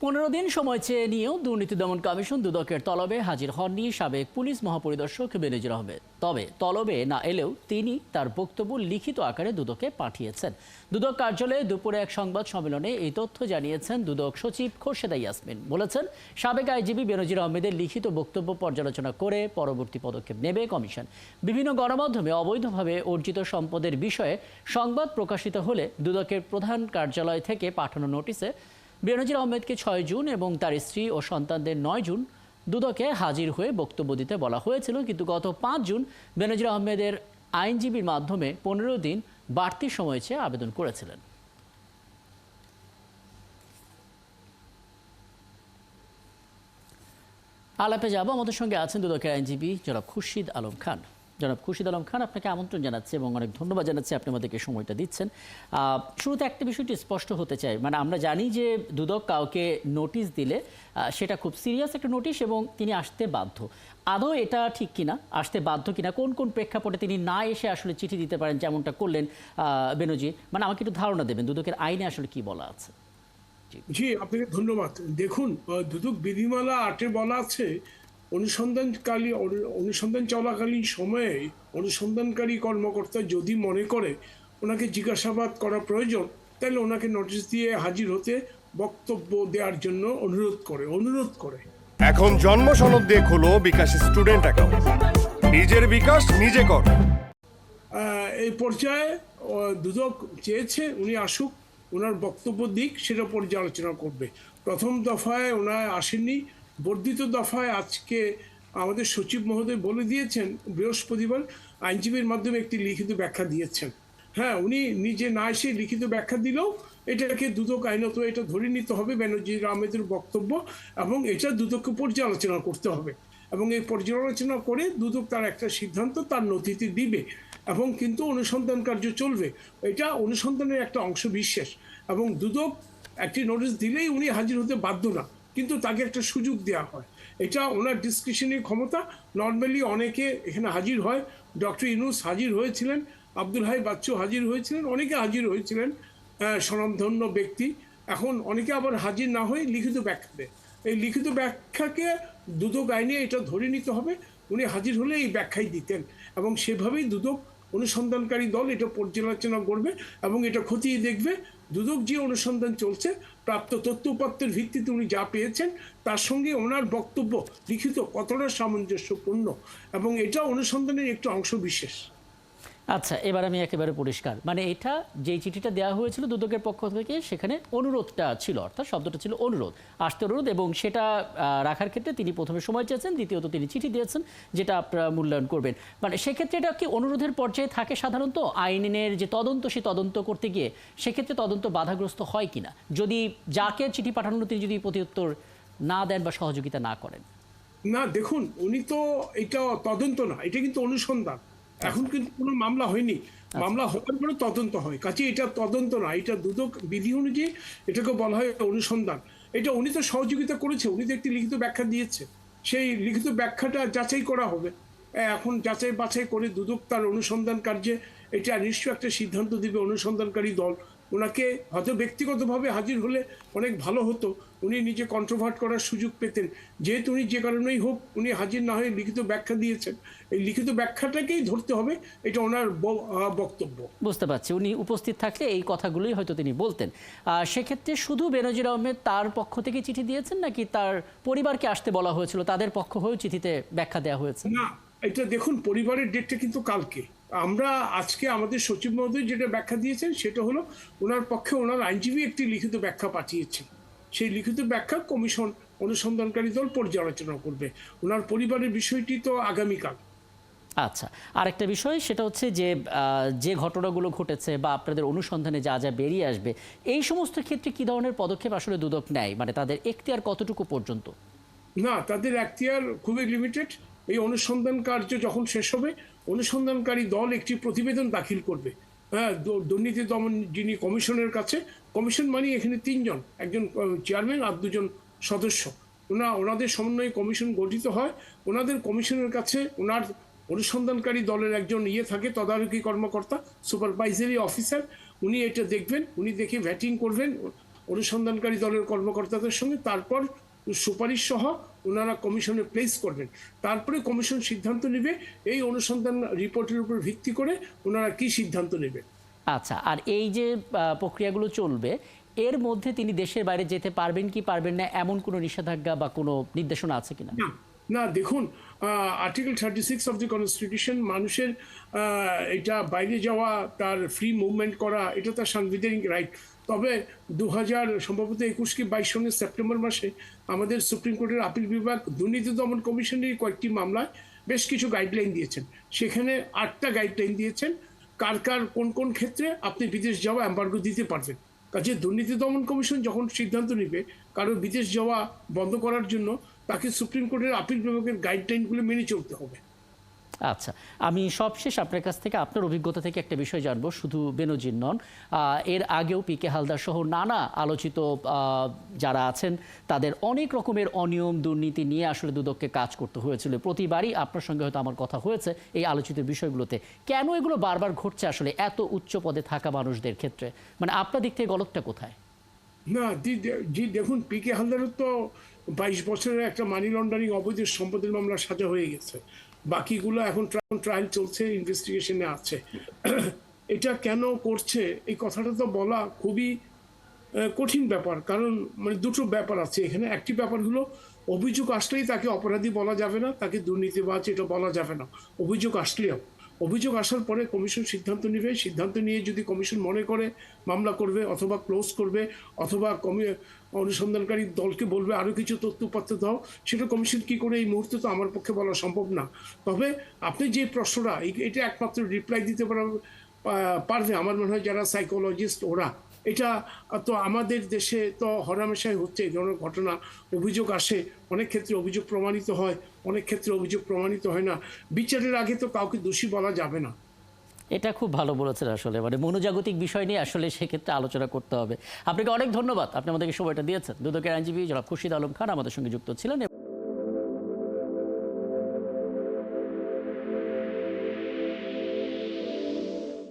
15 দিন সময় চেয়ে নিয়েও দুর্নীতি দমন কমিশন দুদকের তলবে হাজির হননি সাবেক পুলিশ মহাপরিদর্শক বেনজির আহমেদ। তবে তলবে না এলেও তিনি তার বক্তব্য লিখিত আকারে দুদকে পাঠিয়েছেন। দুদক কার্যালয়ে দুপুরে এক সংবাদ সম্মেলনে এই তথ্য জানিয়েছেন দুদক সচিব খোরশেদা ইয়াসমিন। বলেছেন, সাবেক আইজিপি বেনজির আহমেদের লিখিত বক্তব্য পর্যালোচনা করে পরবর্তী পদক্ষেপ নেবে কমিশন। বিভিন্ন গণমাধ্যমে অবৈধভাবে অর্জিত সম্পদের বিষয়ে সংবাদ প্রকাশিত হলে দুদকের প্রধান কার্যালয় থেকে পাঠানো নোটিশে বেনজির আহমেদকে 6 জুন এবং তার স্ত্রী ও সন্তানদের 9 জুন দুদকে হাজির হয়ে বক্তব্য দিতে বলা হয়েছিল, কিন্তু গত 5 জুন বেনজির আহমেদের আইনজীবীর মাধ্যমে 15 দিন বাড়তি সময় চেয়ে আবেদন করেছিলেন। আলাপে যাব, আমাদের সঙ্গে আছেন দুদকের আইনজীবী জনাব খুরশিদ আলম খান। জনাব খুরশিদ আলম খান, আপনাকে আমন্ত্রণ জানাচ্ছি এবং অনেক ধন্যবাদ জানাচ্ছি আপনি আমাদেরকে সময়টা দিচ্ছেন। শুরুতে একটা বিষয়টি স্পষ্ট হতে চাই, মানে আমরা জানি যে দুদক কাউকে নোটিশ দিলে সেটা খুব সিরিয়াস একটা নোটিশ এবং তিনি আসতে বাধ্য। আদৌ এটা ঠিক কিনা, আসতে বাধ্য কিনা, কোন কোন প্রেক্ষাপটে তিনি না এসে আসলে চিঠি দিতে পারেন যেমনটা করলেন বেনজির, মানে আমাকে একটু ধারণা দেবেন দুদকের আইনে আসলে কি বলা আছে? জি, আপনাকে ধন্যবাদ। দেখুন, দুদক বিধিমালা 8-এ বলা আছে, অনুসন্ধান চলাকালীন সময়ে অনুসন্ধানকারী কর্মকর্তা যদি মনে করে ওনাকে জিজ্ঞাসাবাদ করা প্রয়োজন, তাহলে ওনাকে নোটিশ দিয়ে হাজির হতে বক্তব্য দেওয়ার জন্য অনুরোধ করে। এখন জন্ম সনদ দিয়ে খোলো বিকাশ স্টুডেন্ট অ্যাকাউন্ট, নিজের বিকাশ নিজে কর। এই পর্যায়ে দুদক চেয়েছে উনি আসুক, ওনার বক্তব্য দিক, সেটা পর্যালোচনা করবে। প্রথম দফায় ওনারা আসেননি, বর্ধিত দফায় আজকে আমাদের সচিব মহোদয় বলে দিয়েছেন বৃহস্পতিবার আইনজীবীর মাধ্যমে একটি লিখিত ব্যাখ্যা দিয়েছেন। হ্যাঁ, উনি নিজে না এসে লিখিত ব্যাখ্যা দিলেও এটাকে দুদক আইনত এটা ধরে নিতে হবে বেনজির আহমেদের বক্তব্য, এবং এটা দুদককে পর্যালোচনা করতে হবে, এবং এই পর্যালোচনা করে দুদক তার একটা সিদ্ধান্ত তার নথিতে দিবে, এবং কিন্তু অনুসন্ধান কার্য চলবে। এটা অনুসন্ধানের একটা অংশ বিশেষ, এবং দুদক একটি নোটিশ দিলেই উনি হাজির হতে বাধ্য না, কিন্তু তাকে একটা সুযোগ দেওয়া হয়। এটা ওনার ডিসক্রিশনারি ক্ষমতা। নর্মালি অনেকে এখানে হাজির হয়, ডক্টর ইউনূস হাজির হয়েছিলেন, আব্দুল হাই বাচ্চু হাজির হয়েছিলেন, অনেকে হাজির হয়েছিলেন স্বনামধন্য ব্যক্তি। এখন অনেকে আবার হাজির না হয়ে লিখিত ব্যাখ্যা দেয়। এই লিখিত ব্যাখ্যাকে দুদক আইনে এটা ধরে নিতে হবে, উনি হাজির হলে এই ব্যাখ্যাই দিতেন, এবং সেভাবেই দুদক অনুসন্ধানকারী দল এটা পর্যালোচনা করবে এবং এটা খতিয়ে দেখবে দুদক যে অনুসন্ধান চলছে প্রাপ্ত তথ্যপত্রের ভিত্তিতে উনি যা পেয়েছেন তার সঙ্গে ওনার বক্তব্য লিখিত কতটা সামঞ্জস্যপূর্ণ, এবং এটা অনুসন্ধানের একটা অংশ বিশেষ। আচ্ছা, এবার আমি একেবারে পরিষ্কার, মানে এটা যেই চিঠিটা দেওয়া হয়েছিল দুদকের পক্ষ থেকে সেখানে অনুরোধটা ছিল, অর্থাৎ শব্দটা ছিল অনুরোধ, আসতে অনুরোধ, এবং সেটা রাখার ক্ষেত্রে তিনি প্রথমে সময় চেয়েছেন, দ্বিতীয়ত তিনি চিঠি দিয়েছেন যেটা আপনারা মূল্যায়ন করবেন। মানে সেক্ষেত্রে এটা কি অনুরোধের পর্যায়ে থাকে সাধারণত? আইনের যে তদন্ত, সে তদন্ত করতে গিয়ে সেক্ষেত্রে তদন্ত বাধাগ্রস্ত হয় কিনা, যদি যাকে চিঠি পাঠানো তিনি যদি প্রতিউত্তর না দেন বা সহযোগিতা না করেন? না, দেখুন, উনি তো এটা তদন্ত না, এটা কিন্তু অনুসন্ধান। এখন কিন্তু কোনো মামলা হয়নি, মামলা হওয়ার পরে তদন্ত হয়, কাজে এটা তদন্ত না, এটা দুদক বিধি অনুযায়ী এটাকে বলা হয় অনুসন্ধান। এটা উনি তো সহযোগিতা করেছে, উনি তো একটি লিখিত ব্যাখ্যা দিয়েছে, সেই লিখিত ব্যাখ্যাটা যাচাই করা হবে। এখন যাচাই বাছাই করে দুদক তার অনুসন্ধান কার্যে এটা নিশ্চয় একটা সিদ্ধান্ত দিবে অনুসন্ধানকারী দল। ওনাকে হয়তো ব্যক্তিগতভাবে হাজির হলে অনেক ভালো হতো, উনি নিজে কন্ট্রোভার্ট করার সুযোগ পেতেন, যেহেতু উনি যে কারণেই হোক উনি হাজির না হয়ে লিখিত ব্যাখ্যা দিয়েছেন, এই লিখিত ব্যাখ্যাটাকেই ধরতে হবে, এটা ওনার বক্তব্য। বুঝতে পারছি, উনি উপস্থিত থাকলে এই কথাগুলোই হয়তো তিনি বলতেন। সেক্ষেত্রে শুধু বেনজির আহমেদ তার পক্ষ থেকে চিঠি দিয়েছেন নাকি তার পরিবারকে আসতে বলা হয়েছিল, তাদের পক্ষ হয়েও চিঠিতে ব্যাখ্যা দেওয়া হয়েছে? না, এটা দেখুন, পরিবারের ডেটটা কিন্তু কালকে। আমরা আজকে আমাদের সচিব মহোদয় যেটা ব্যাখ্যা দিয়েছেন সেটা হলো ওনার পক্ষে ওনার আইনজীবী একটি লিখিত ব্যাখ্যা পাঠিয়েছেন, সেই লিখিত ব্যাখ্যা কমিশন অনুসন্ধানকারী দল পর্যালোচনা করবে। ওনার পরিবারের বিষয়টি তো আগামীকাল। আচ্ছা, আরেকটা বিষয় সেটা হচ্ছে যে যে ঘটনাগুলো ঘটেছে বা আপনাদের অনুসন্ধানে যা যা বেরিয়ে আসবে, এই সমস্ত ক্ষেত্রে কি ধরনের পদক্ষেপ আসলে দুদক নেয়, মানে তাদের এখতিয়ার কতটুকু পর্যন্ত? না, তাদের এখতিয়ার খুবই লিমিটেড। এই অনুসন্ধান কার্য যখন শেষ হবে অনুসন্ধানকারী দল একটি প্রতিবেদন দাখিল করবে, হ্যাঁ, দুর্নীতি দমন যিনি কমিশনের কাছে। কমিশন মানে এখানে 3 জন, একজন চেয়ারম্যান আর 2 জন সদস্য, ওনাদের সমন্বয়ে কমিশন গঠিত হয়। ওনাদের কমিশনের কাছে ওনার অনুসন্ধানকারী দলের একজন থাকে, তদারকি কর্মকর্তা, সুপারভাইজারি অফিসার, উনি এটা দেখবেন, উনি দেখে ভ্যাটিং করবেন, অনুসন্ধানকারী দলের কর্মকর্তাদের সঙ্গে, তারপর সুপারিশ সহ ওনারা কমিশনে প্লেস করবেন। তারপরে কমিশন সিদ্ধান্ত নেবে এই অনুসন্ধান রিপোর্টের উপর ভিত্তি করে ওনারা কি সিদ্ধান্ত নেবে। আচ্ছা, আর এই যে প্রক্রিয়াগুলো চলবে, এর মধ্যে তিনি দেশের বাইরে যেতে পারবেন কি পারবেন না, এমন কোনো নিষেধাজ্ঞা বা কোনো নির্দেশনা আছে কিনা? না না, দেখুন, আর্টিকেল 36 অফ দি কনস্টিটিউশন মানুষের এটা বাইরে যাওয়া, তার ফ্রি মুভমেন্ট করা, এটা তার সাংবিধানিক রাইট। তবে 2000 সম্ভবত 21 কি 22 সনের সেপ্টেম্বর মাসে আমাদের সুপ্রিম কোর্টের আপিল বিভাগ দুর্নীতি দমন কমিশনের কয়েকটি মামলায় বেশ কিছু গাইডলাইন দিয়েছেন। সেখানে 8টা গাইডলাইন দিয়েছেন কার কার কোন কোন ক্ষেত্রে আপনি বিদেশ যাওয়া এম্বার্গো দিতে পারবেন। কাজে দুর্নীতি দমন কমিশন যখন সিদ্ধান্ত নেবে কারো বিদেশ যাওয়া বন্ধ করার জন্য, তাকে সুপ্রিম কোর্টের আপিল বিভাগের গাইডলাইনগুলো মেনে চলতে হবে। আচ্ছা, আমি সবশেষ আপনার কাছ থেকে আপনার অভিজ্ঞতা থেকে একটা বিষয় জানবো, শুধু বেনজির নন, এর আগেও পিকে হালদার সহ নানা আলোচিত যারা আছেন তাদের অনেক রকমের অনিয়ম দুর্নীতি নিয়ে আসলে দুদককে কাজ করতে হয়েছিল। প্রতিবারই আপনার সঙ্গে হয়তো আমার কথা হয়েছে এই আলোচিত বিষয়গুলোতে। কেন এগুলো বারবার ঘটছে আসলে এত উচ্চ পদে থাকা মানুষদের ক্ষেত্রে? মানে আপনার দিক থেকে গলতটা কোথায়? না জি, দেখুন, পিকে হালদারের তো 22 বছরের একটা মানি লন্ডারিং অবৈধ সম্পদের মামলা সাজা হয়ে গেছে। বাকিগুলো এখন ট্রায়াল চলছে, ইনভেস্টিগেশনে আছে। এটা কেন করছে এই কথাটা তো বলা খুবই কঠিন ব্যাপার, কারণ মানে দুটো ব্যাপার আছে এখানে। একটি ব্যাপার হলো অভিযোগ আসলেই তাকে অপরাধী বলা যাবে না, তাকে দুর্নীতিবাজ এটা বলা যাবে না। অভিযোগ আসার পরে কমিশন সিদ্ধান্ত নেবে। সিদ্ধান্ত নিয়ে যদি কমিশন মনে করে মামলা করবে অথবা ক্লোজ করবে, অথবা অনুসন্ধানকারী দলকে বলবে আরও কিছু তথ্যপত্র দাও, সেটা কমিশন কি করে এই মুহূর্তে তো আমার পক্ষে বলা সম্ভব না। তবে আপনি যে প্রশ্নটা, এটা একমাত্র রিপ্লাই দিতে পারবে আমার মনে হয় যারা সাইকোলজিস্ট ওরা। এটা তো আমাদের দেশে তো হরহামেশাই হচ্ছে এই ধরনের ঘটনা। অভিযোগ আসে, অনেক ক্ষেত্রে অভিযোগ প্রমাণিত হয়, অনেক ক্ষেত্রে অভিযোগ প্রমাণিত হয় না। বিচারের আগে তো কাউকে দোষী বলা যাবে না। এটা খুব ভালো বলেছেন আসলে, মানে মনোজাগতিক বিষয় নিয়ে আসলে সেক্ষেত্রে আলোচনা করতে হবে। আপনাকে অনেক ধন্যবাদ, আপনি আমাদেরকে সময়টা দিয়েছেন। দুদকের আইনজীবী জনাব খুরশিদ আলম খান আমাদের সঙ্গে যুক্ত ছিলেন।